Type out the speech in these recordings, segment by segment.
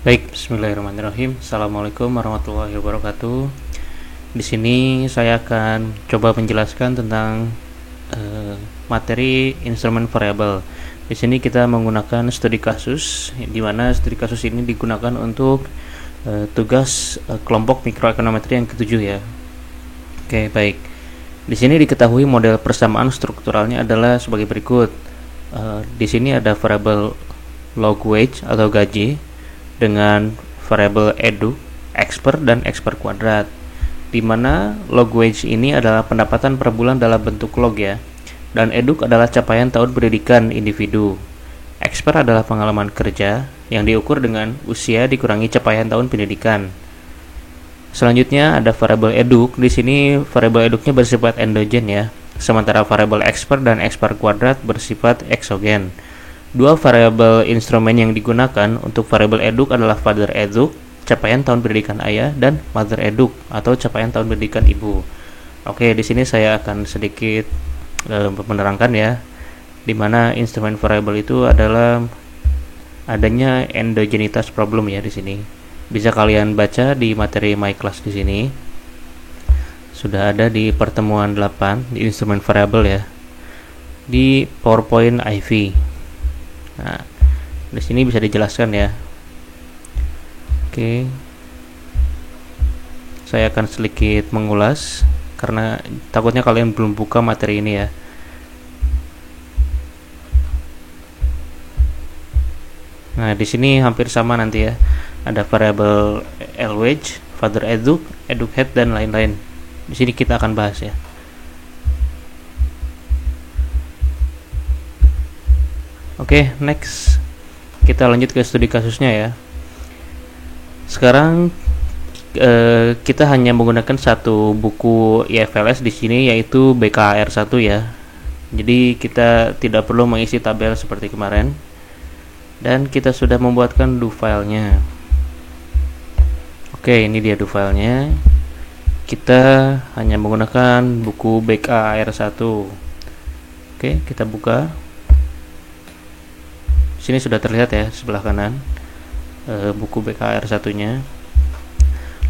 Baik, bismillahirrahmanirrahim. Assalamualaikum warahmatullahi wabarakatuh. Di sini saya akan coba menjelaskan tentang materi instrumen variabel. Di sini kita menggunakan studi kasus, di mana studi kasus ini digunakan untuk tugas kelompok mikroekonometri yang ketujuh ya. Oke, baik. Di sini diketahui model persamaan strukturalnya adalah sebagai berikut. Di sini ada variabel log wage atau gaji dengan variabel edu, x per dan x per kuadrat, di mana log wage ini adalah pendapatan per bulan dalam bentuk log ya, dan eduk adalah capaian tahun pendidikan individu. X per adalah pengalaman kerja yang diukur dengan usia dikurangi capaian tahun pendidikan. Selanjutnya ada variabel eduk. Di sini variabel eduknya bersifat endogen ya, sementara variabel x per dan x per kuadrat bersifat eksogen. Dua variabel instrumen yang digunakan untuk variabel eduk adalah father eduk, capaian tahun pendidikan ayah, dan mother eduk atau capaian tahun pendidikan ibu. Oke, di sini saya akan sedikit menerangkan ya, di mana instrumen variabel itu adalah adanya endogenitas problem ya di sini. Bisa kalian baca di materi my class di sini. Sudah ada di pertemuan 8 di instrumen variabel ya. Di PowerPoint IV. Nah, di sini bisa dijelaskan ya. Oke. Saya akan sedikit mengulas karena takutnya kalian belum buka materi ini ya. Nah, di sini hampir sama nanti ya. Ada variabel lwage, father eduk, educate dan lain-lain. Di sini kita akan bahas ya. Oke, next kita lanjut ke studi kasusnya ya. Sekarang kita hanya menggunakan satu buku IFLS di sini, yaitu BKR 1 ya. Jadi kita tidak perlu mengisi tabel seperti kemarin. Dan kita sudah membuatkan do filenya. Oke, ini dia do filenya. Kita hanya menggunakan buku BKR 1. Oke, kita buka. Sini sudah terlihat ya sebelah kanan buku BKR satunya.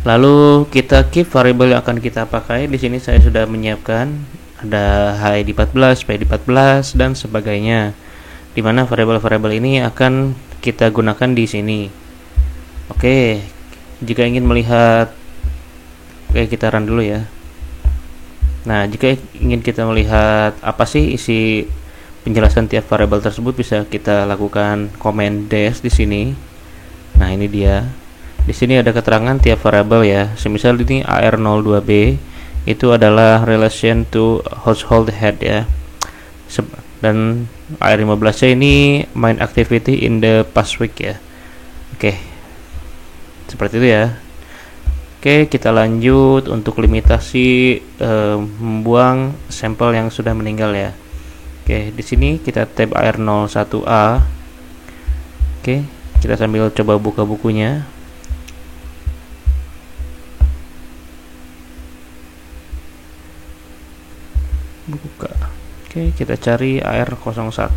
Lalu kita keep variabel yang akan kita pakai. Di sini saya sudah menyiapkan ada HID 14, PID 14 dan sebagainya. Di mana variabel-variabel ini akan kita gunakan di sini. Oke, jika ingin melihat, oke kita run dulu ya. Nah, jika ingin kita melihat apa sih isi penjelasan tiap variabel tersebut, bisa kita lakukan command dash di sini. Nah, ini dia. Di sini ada keterangan tiap variabel ya. Semisal ini AR02B itu adalah relation to household head ya. Dan AR15C ini main activity in the past week ya. Oke. Seperti itu ya. Oke, kita lanjut untuk limitasi membuang sampel yang sudah meninggal ya. Oke, di sini kita tab AR01A. Oke, kita sambil coba buka bukunya. Buka. Oke, kita cari AR01.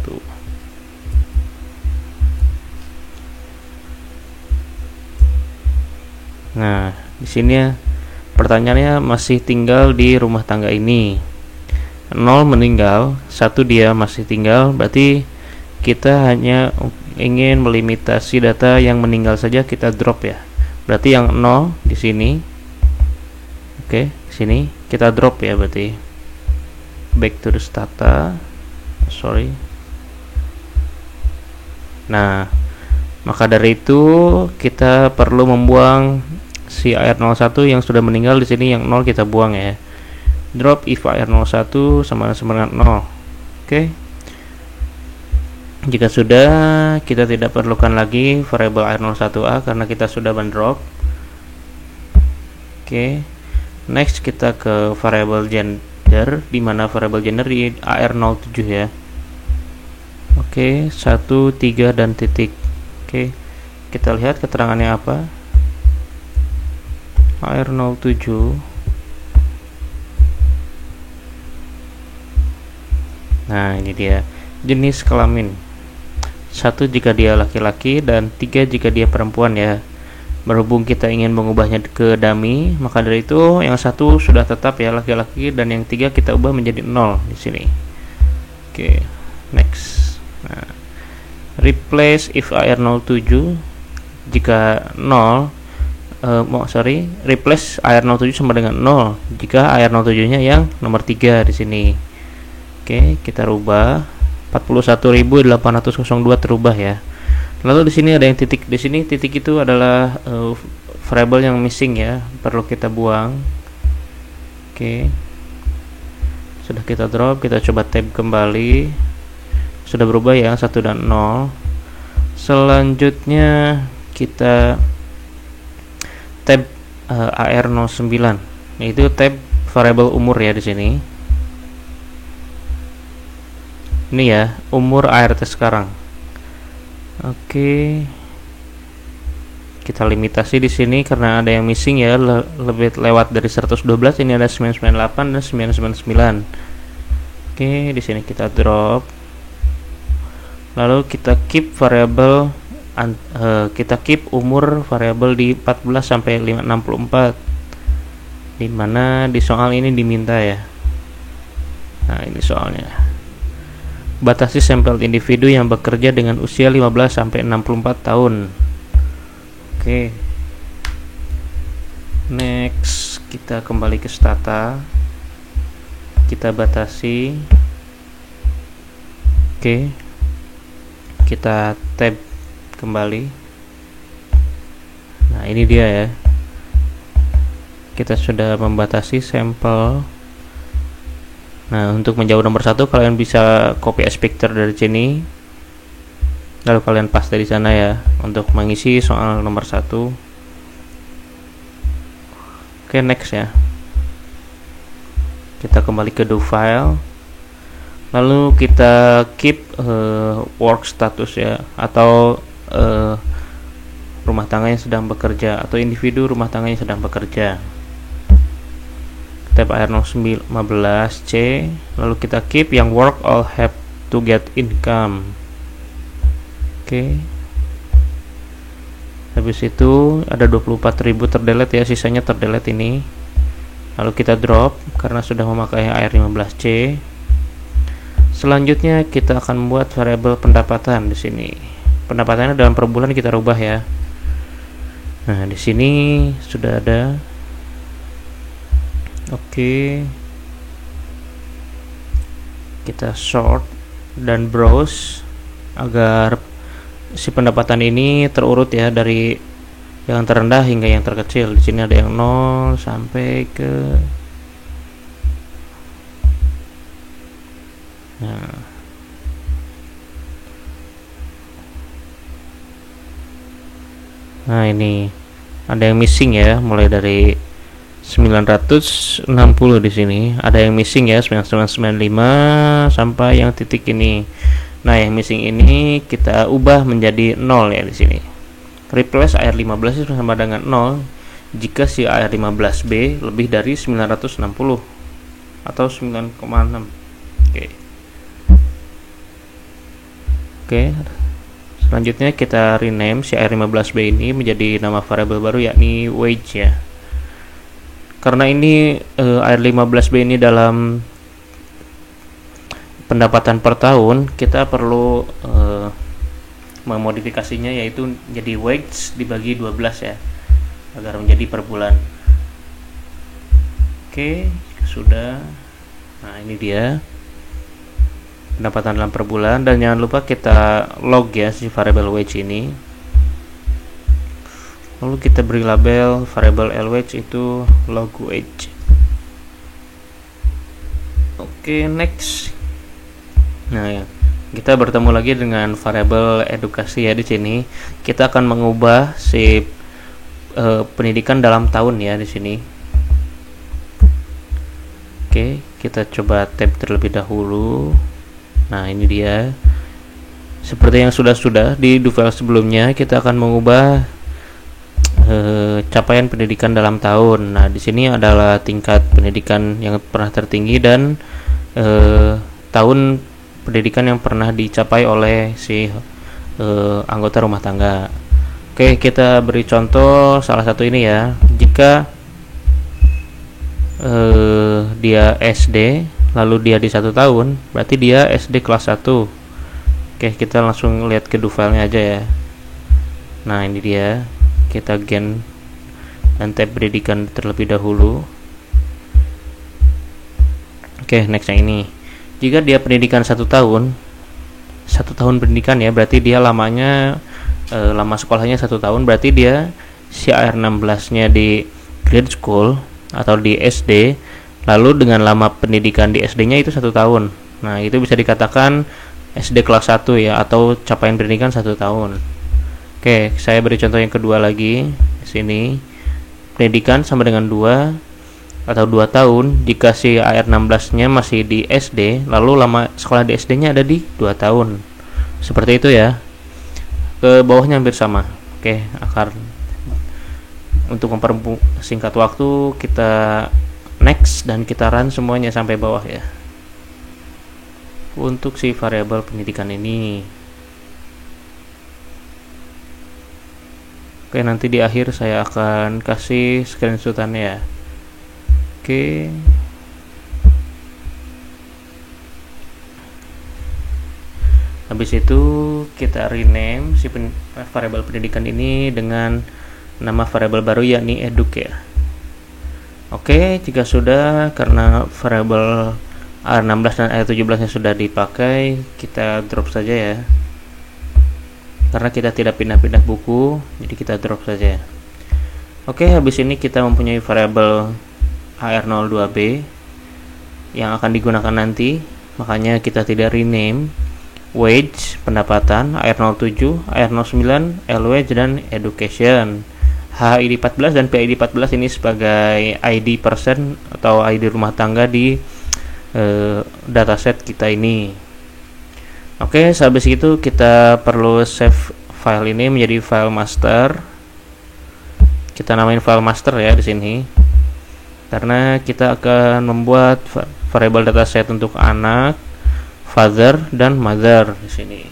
Nah, di sini pertanyaannya masih tinggal di rumah tangga ini. 0 meninggal, 1 dia masih tinggal, berarti kita hanya ingin melimitasi data yang meninggal saja, kita drop ya. Berarti yang 0 di sini. Oke, sini kita drop ya berarti. Back to the data. Sorry. Nah, maka dari itu kita perlu membuang si AR01 yang sudah meninggal. Di sini yang 0 kita buang ya. Drop if AR01 sama dengan 0. Oke. Jika sudah, kita tidak perlukan lagi variabel AR01A karena kita sudah mendrop. Oke. Next kita ke variabel gender, di mana variabel gender di AR07 ya. Oke, 1, 3 dan titik. Oke. Kita lihat keterangannya apa. AR07. Nah, ini dia jenis kelamin. 1 jika dia laki-laki, dan 3 jika dia perempuan ya. Berhubung kita ingin mengubahnya ke dummy, maka dari itu yang 1 sudah tetap ya laki-laki, dan yang 3 kita ubah menjadi 0 di sini. Oke, next. Nah, replace if AR07 jika 0 replace AR07 sama dengan 0 jika AR07 nya yang nomor 3 di sini. Oke, kita rubah 41.802 terubah ya. Lalu di sini ada yang titik. Di sini titik itu adalah variable yang missing ya, perlu kita buang. Oke. Sudah kita drop, kita coba tab kembali. Sudah berubah ya 1 dan 0. Selanjutnya kita tab AR09. Yaitu tab variable umur ya di sini. Ini ya, umur ART sekarang. Oke. Kita limitasi di sini karena ada yang missing ya, lebih lewat dari 112. Ini ada 998 dan 999. Oke, di sini kita drop. Lalu kita keep variable kita keep umur variabel di 14 sampai 64. Dimana di soal ini diminta ya. Nah, ini soalnya. Batasi sampel individu yang bekerja dengan usia 15 sampai 64 tahun. Oke. Next, kita kembali ke stata. Kita batasi. Oke. Kita tab kembali. Nah, ini dia ya. Kita sudah membatasi sampel. Nah, untuk menjauh nomor 1 kalian bisa copy as picture dari sini, lalu kalian paste di sana ya untuk mengisi soal nomor 1. Oke, next ya. Kita kembali ke do file, lalu kita keep work status ya, atau rumah tangga yang sedang bekerja, atau individu rumah tangga yang sedang bekerja. Tab AR15C, lalu kita keep yang work all have to get income. Oke. Habis itu ada 24.000 terdelete ya, sisanya terdelete ini. Lalu kita drop karena sudah memakai AR15C. Selanjutnya kita akan membuat variabel pendapatan di sini. Pendapatannya dalam per bulan kita rubah ya. Nah, di sini sudah ada. Oke. Kita sort dan browse agar si pendapatan ini terurut ya dari yang terendah hingga yang terkecil. Di sini ada yang 0 sampai ke Nah, ini ada yang missing ya, mulai dari 960 di sini. Ada yang missing ya, 9995 sampai yang titik ini. Nah, yang missing ini kita ubah menjadi 0 ya di sini. Replace AR15 itu sama dengan 0 jika si AR15B lebih dari 960 atau 9,6. Oke. Selanjutnya kita rename si AR15B ini menjadi nama variabel baru, yakni wage ya. Karena ini AR15B ini dalam pendapatan per tahun, kita perlu memodifikasinya, yaitu jadi wage dibagi 12 ya, agar menjadi per bulan. Oke, sudah. Nah, ini dia pendapatan dalam per bulan, dan jangan lupa kita log ya si variable wage ini. Lalu kita beri label variable lwage itu log wage. Oke, next. Nah ya, kita bertemu lagi dengan variable edukasi ya. Di sini kita akan mengubah si pendidikan dalam tahun ya di sini. Oke, kita coba tab terlebih dahulu. Nah, ini dia. Seperti yang sudah di file sebelumnya, kita akan mengubah capaian pendidikan dalam tahun. Nah, di sini adalah tingkat pendidikan yang pernah tertinggi dan tahun pendidikan yang pernah dicapai oleh si anggota rumah tangga. Oke, kita beri contoh salah satu ini ya. Jika dia SD, lalu dia di 1 tahun, berarti dia SD kelas 1. Oke, kita langsung lihat ke do filenya aja ya. Nah, ini dia. Kita gen dan tab pendidikan terlebih dahulu. Oke, next yang ini. Jika dia pendidikan 1 tahun, 1 tahun pendidikan ya, berarti dia lamanya lama sekolahnya 1 tahun, berarti dia si AR16-nya di grade school atau di SD, lalu dengan lama pendidikan di SD-nya itu 1 tahun. Nah, itu bisa dikatakan SD kelas 1 ya, atau capaian pendidikan 1 tahun. Oke, saya beri contoh yang kedua lagi di sini. Pendidikan sama dengan 2 atau 2 tahun jika si AR16-nya masih di SD, lalu lama sekolah di SD-nya ada di 2 tahun. Seperti itu ya. Ke bawahnya hampir sama. Oke, untuk mempersingkat waktu, kita next dan kita run semuanya sampai bawah ya. Untuk si variabel pendidikan ini. Oke, nanti di akhir saya akan kasih screenshotannya ya. Oke. Habis itu kita rename si variabel pendidikan ini dengan nama variabel baru yakni eduk ya. Oke, jika sudah, karena variabel AR16 dan AR17 nya sudah dipakai, kita drop saja ya. Karena kita tidak pindah-pindah buku, jadi kita drop saja. Oke, habis ini kita mempunyai variabel AR02B yang akan digunakan nanti, makanya kita tidak rename. Wage, pendapatan, AR07, AR09, LWage, dan education. HID 14 dan PID 14 ini sebagai ID person atau ID rumah tangga di dataset kita ini. Oke, habis itu kita perlu save file ini menjadi file master. Kita namain file master ya di sini, karena kita akan membuat variabel dataset untuk anak, father, dan mother di sini.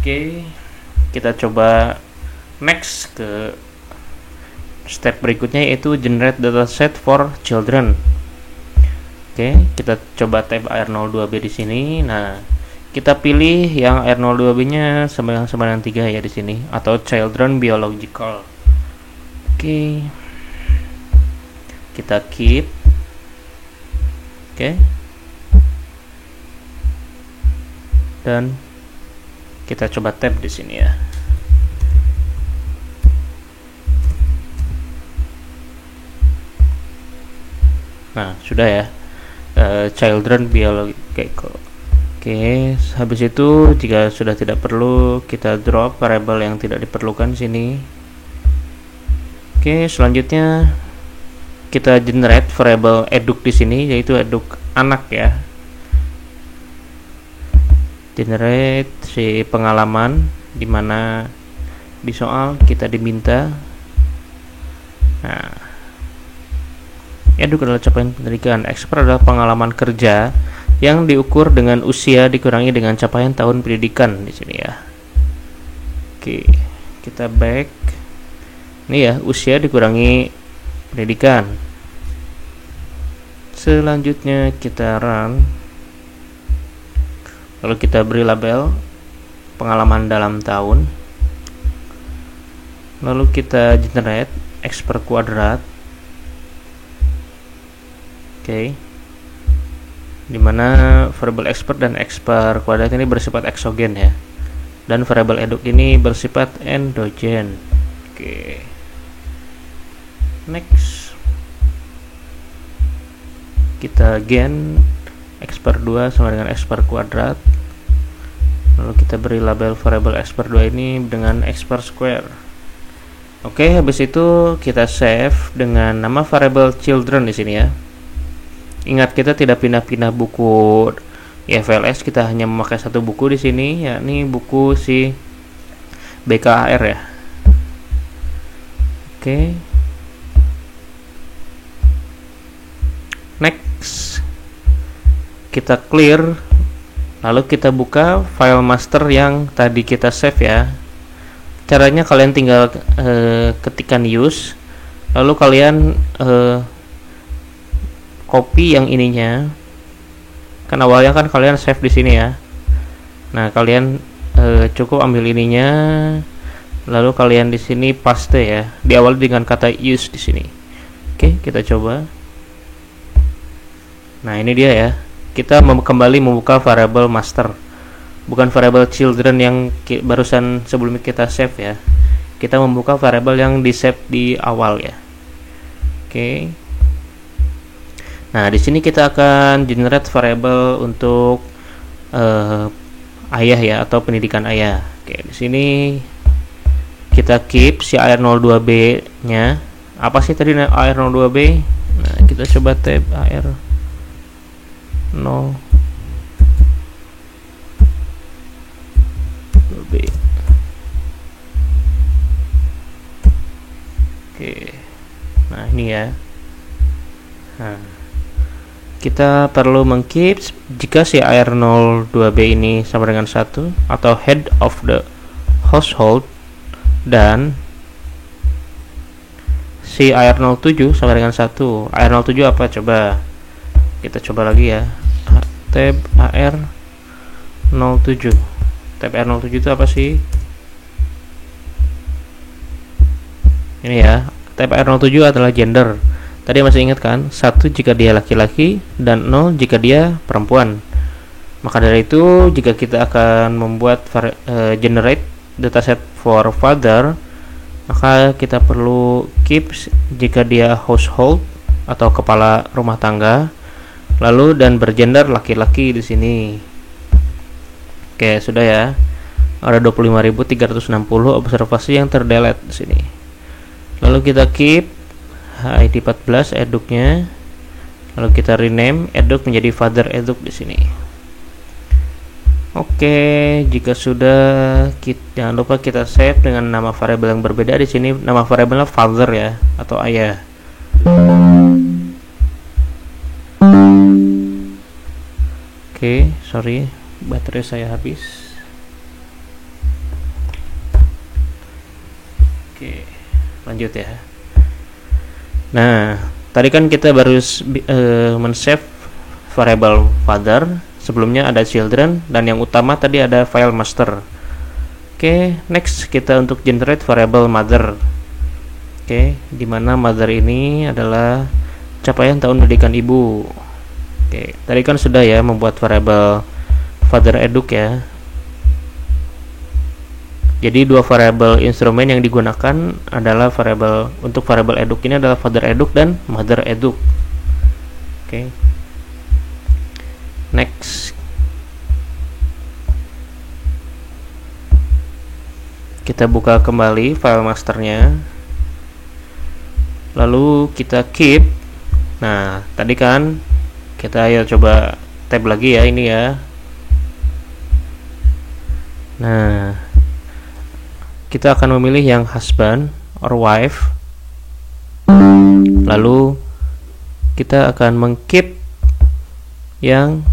Oke, kita coba next ke step berikutnya, yaitu generate dataset for children. Oke, kita coba tab AR02B di sini. Nah, kita pilih yang AR02B-nya sama dengan 3 ya di sini, atau children biological. Oke. Kita keep. Oke. Dan kita coba tab di sini ya. Nah, sudah ya. Children biological. Oke, habis itu jika sudah tidak perlu, kita drop variabel yang tidak diperlukan sini. Oke, selanjutnya kita generate variabel eduk di sini, yaitu eduk anak ya. Generate si pengalaman, dimana di soal kita diminta. Nah, eduk adalah capaian pendidikan. Expert adalah pengalaman kerja yang diukur dengan usia dikurangi dengan capaian tahun pendidikan di sini ya. Oke, kita back. Ini ya, usia dikurangi pendidikan. Selanjutnya kita run. Lalu kita beri label pengalaman dalam tahun. Lalu kita generate X per kuadrat. Oke, dimana variabel expert dan X per kuadrat ini bersifat eksogen ya, dan variabel eduk ini bersifat endogen. Oke, next kita gen X per 2 sama dengan X per kuadrat, lalu kita beri label variabel X per 2 ini dengan X per square. Oke, habis itu kita save dengan nama variabel children di sini ya. Ingat, kita tidak pindah-pindah buku IFLS, kita hanya memakai satu buku di sini, yakni buku si BKAR ya. Oke. Next. Kita clear Lalu kita buka file master yang tadi kita save ya. Caranya kalian tinggal ketikkan use, lalu kalian copy yang ininya. Kan awalnya kan kalian save di sini ya. Nah, kalian cukup ambil ininya, lalu kalian di sini paste ya. Diawali dengan kata use di sini. Oke, kita coba. Nah, ini dia ya. Kita kembali membuka variable master, bukan variable children yang barusan sebelum kita save ya. Kita membuka variable yang di save di awal ya. Oke. Nah, di sini kita akan generate variable untuk ayah ya, atau pendidikan ayah. Oke, di sini kita keep si AR02B nya. Apa sih tadi AR02B? Nah, kita coba tab AR02B. Oke. Nah, ini ya. Nah, kita perlu mengkeep jika si AR02B ini sama dengan 1 atau head of the household, dan si AR07 sama dengan 1. AR07 apa coba? Kita coba lagi ya. Tab AR07. Tab AR07 itu apa sih? Ini ya. Tab AR07 adalah gender. Tadi masih ingat kan? 1 jika dia laki-laki dan 0 jika dia perempuan. Maka dari itu, jika kita akan membuat generate dataset for father, maka kita perlu keep jika dia household atau kepala rumah tangga, lalu dan bergender laki-laki di sini. Oke, sudah ya. Ada 25.360 observasi yang terdelete di sini. Lalu kita keep ID 14 eduknya. Lalu kita rename eduk menjadi father eduk di sini. Oke, jika sudah, jangan lupa kita save dengan nama variabel yang berbeda. Di sini nama variabelnya father ya, atau ayah. Oke, sorry, baterai saya habis. Oke, lanjut ya. Nah, tadi kan kita baru men-save variable father. Sebelumnya ada children, dan yang utama tadi ada file master. Oke, next kita untuk generate variable mother. Oke, dimana mother ini adalah capaian tahun pendidikan ibu. Oke, tadi kan sudah ya membuat variable father eduk ya. Jadi dua variable instrumen yang digunakan adalah variable untuk variable eduk ini adalah father eduk dan mother eduk. Oke. Next. Kita buka kembali file masternya. Lalu kita keep. Nah, tadi kan kita ayo coba tab lagi ya ini ya. Nah, kita akan memilih yang husband or wife. Lalu kita akan mengkeep yang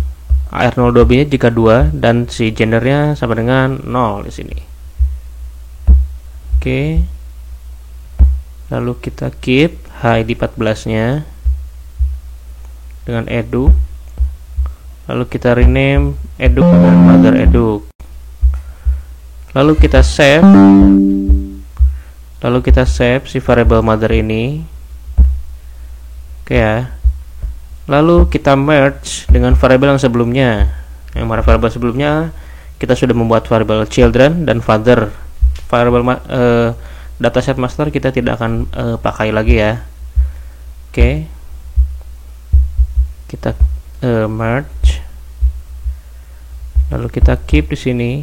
AR02B nya jika 2 dan si gendernya sama dengan 0 di sini. Oke. Lalu kita keep ID 14 nya dengan eduk. Lalu kita rename eduk dengan mother eduk. Lalu kita save. Lalu kita save si variable mother ini. Oke ya. Lalu kita merge dengan variable yang sebelumnya. Yang variable sebelumnya kita sudah membuat variable children dan father. Variable dataset master kita tidak akan pakai lagi ya. Oke. Kita merge. Lalu kita keep di sini.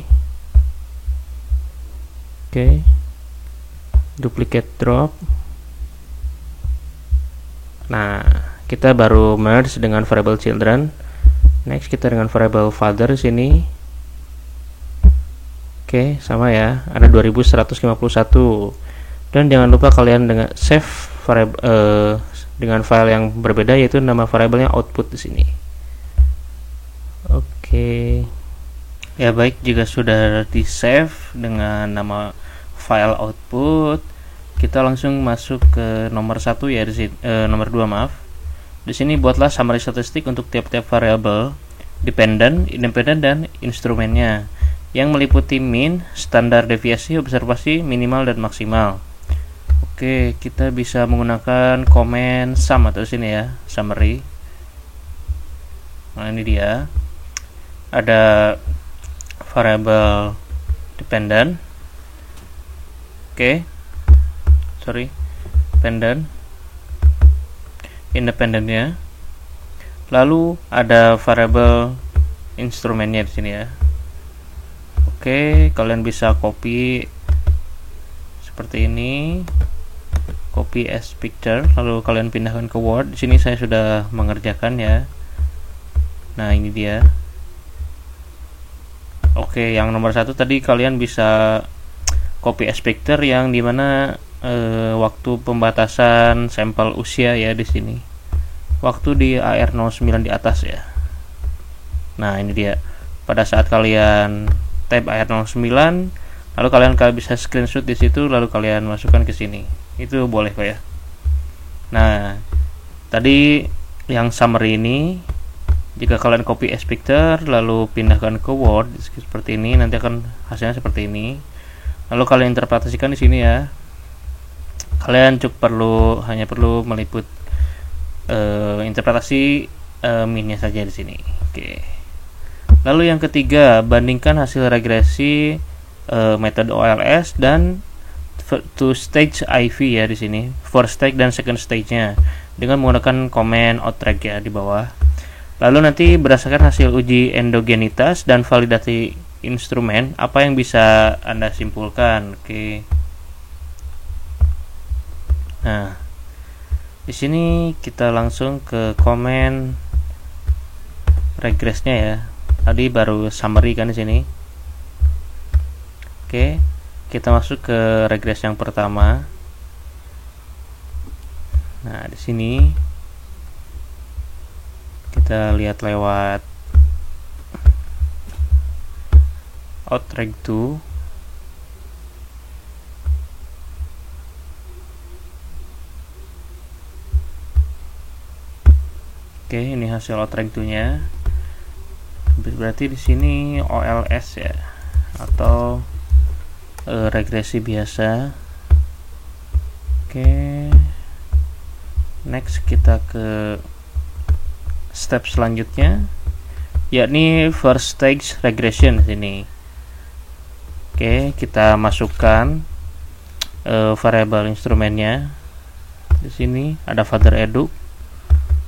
Oke. Duplicate drop. Nah, kita baru merge dengan variable children. Next kita dengan variable father di sini. Oke, sama ya. Ada 2151. Dan jangan lupa kalian dengan save variable dengan file yang berbeda, yaitu nama variabelnya output di sini. Oke. Ya baik, jika sudah di save dengan nama file output, kita langsung masuk ke nomor 1 ya, nomor 2 maaf. Di sini buatlah summary statistik untuk tiap-tiap variabel, dependent, independent, dan instrumennya, yang meliputi mean, standar deviasi, observasi, minimal, dan maksimal. Oke, kita bisa menggunakan komen sum atau sini ya, summary. Nah, ini dia. Ada variabel dependent. Dependent, independentnya. Lalu ada variabel instrumennya di sini ya. Oke, kalian bisa copy seperti ini, copy as picture, lalu kalian pindahkan ke Word. Di sini saya sudah mengerjakan ya. Nah, ini dia. Oke, yang nomor 1 tadi kalian bisa copy as picture yang dimana waktu pembatasan sampel usia ya di sini. Waktu di AR09 di atas ya. Nah, ini dia. Pada saat kalian tab AR09, lalu kalian bisa screenshot di situ, lalu kalian masukkan ke sini. Itu boleh kok ya. Nah, tadi yang summary ini, jika kalian copy as picture lalu pindahkan ke Word seperti ini, nanti akan hasilnya seperti ini. Lalu kalian interpretasikan di sini ya. Kalian hanya perlu meliput interpretasi minnya saja di sini. Oke. Lalu yang ketiga, bandingkan hasil regresi metode OLS dan two stage IV ya di sini, first stage dan second stage-nya, dengan menggunakan komen outrack ya di bawah. Lalu nanti berdasarkan hasil uji endogenitas dan validasi instrumen, apa yang bisa Anda simpulkan? Oke. Nah, di sini kita langsung ke komen regresnya ya. Tadi baru summary kan di sini. Oke, kita masuk ke regres yang pertama. Nah, di sini kita lihat lewat outrack 2. Oke, ini hasil outrack 2-nya. Berarti di sini OLS ya, atau regresi biasa. Oke. Next kita ke step selanjutnya, yakni first stage regression di sini. Oke, kita masukkan variabel instrumennya. Di sini ada father eduk,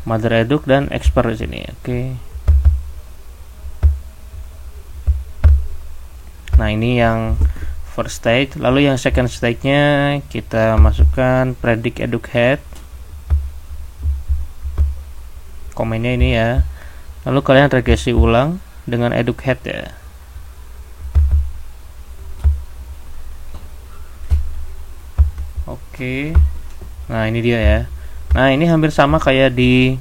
mother eduk, dan expert di sini. Oke. Nah, ini yang first stage. Lalu yang second stage-nya kita masukkan predict eduk head. Komennya ini ya. Lalu kalian regresi ulang dengan eduk head ya. Oke. Nah, ini dia ya. Nah, ini hampir sama kayak di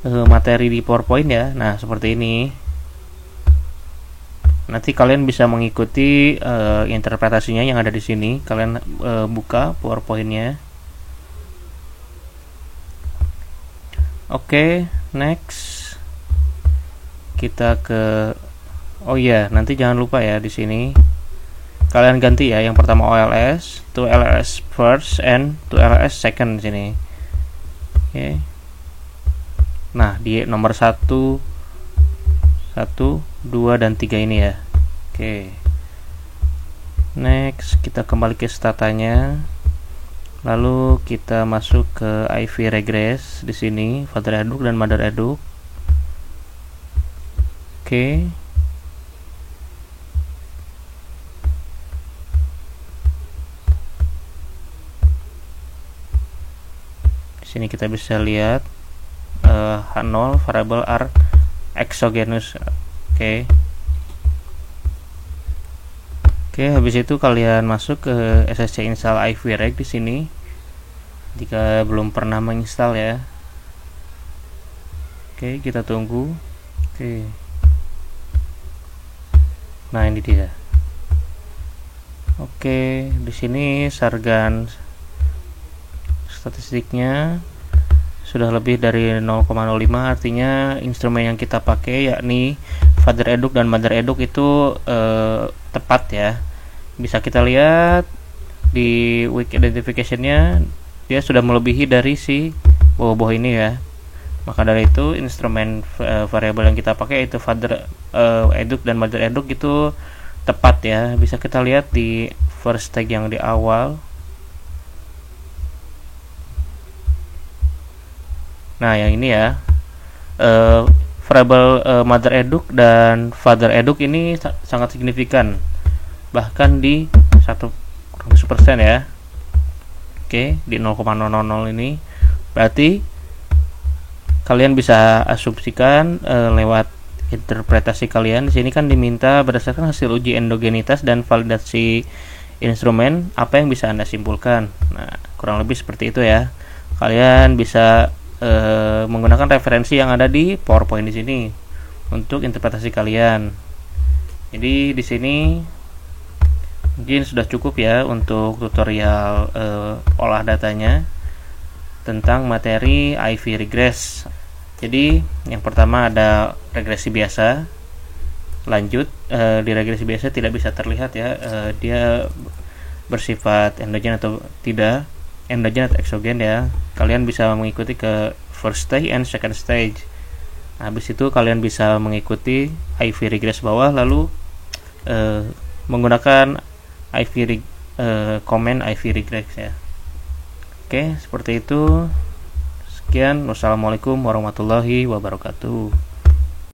materi di PowerPoint ya. Nah, seperti ini. Nanti kalian bisa mengikuti interpretasinya yang ada di sini. Kalian buka PowerPoint-nya. Oke, next. Kita ke nanti jangan lupa ya di sini. Kalian ganti ya, yang pertama OLS, to LLS first and to LLS second di sini. Oke. Nah, di nomor 1, 2 dan 3 ini ya. Oke. Next, kita kembali ke statanya. Lalu kita masuk ke IV regress di sini, father eduk dan mother eduk. Oke. Di sini kita bisa lihat H0 variable R exogenous. Oke. Oke, habis itu kalian masuk ke SSC install IV reg di sini. Jika belum pernah menginstal ya. Oke, kita tunggu. Oke. Nah, ini dia. Oke, di sini sargan statistiknya sudah lebih dari 0,05, artinya instrumen yang kita pakai yakni FatherEduc dan MotherEduc itu tepat ya. Bisa kita lihat di weak identification-nya dia sudah melebihi dari si bawah-bawah ini ya. Maka dari itu instrumen variabel yang kita pakai itu FatherEduc dan MotherEduc itu tepat ya. Bisa kita lihat di first tag yang di awal. Nah, yang ini ya, variabel MotherEduc dan FatherEduc ini sangat signifikan, bahkan di 1% ya. Oke, di 0,000 ini berarti kalian bisa asumsikan lewat interpretasi kalian. Di sini kan diminta berdasarkan hasil uji endogenitas dan validasi instrumen apa yang bisa Anda simpulkan. Nah, kurang lebih seperti itu ya. Kalian bisa menggunakan referensi yang ada di PowerPoint di sini untuk interpretasi kalian. Jadi di sini mungkin sudah cukup ya untuk tutorial olah datanya tentang materi IV regress. Jadi yang pertama ada regresi biasa. Lanjut di regresi biasa tidak bisa terlihat ya dia bersifat endogen atau tidak, endogen atau eksogen ya. Kalian bisa mengikuti ke first stage and second stage. Habis itu kalian bisa mengikuti IV regress bawah, lalu menggunakan command IV regress ya. Oke, seperti itu. Sekian, wassalamualaikum warahmatullahi wabarakatuh.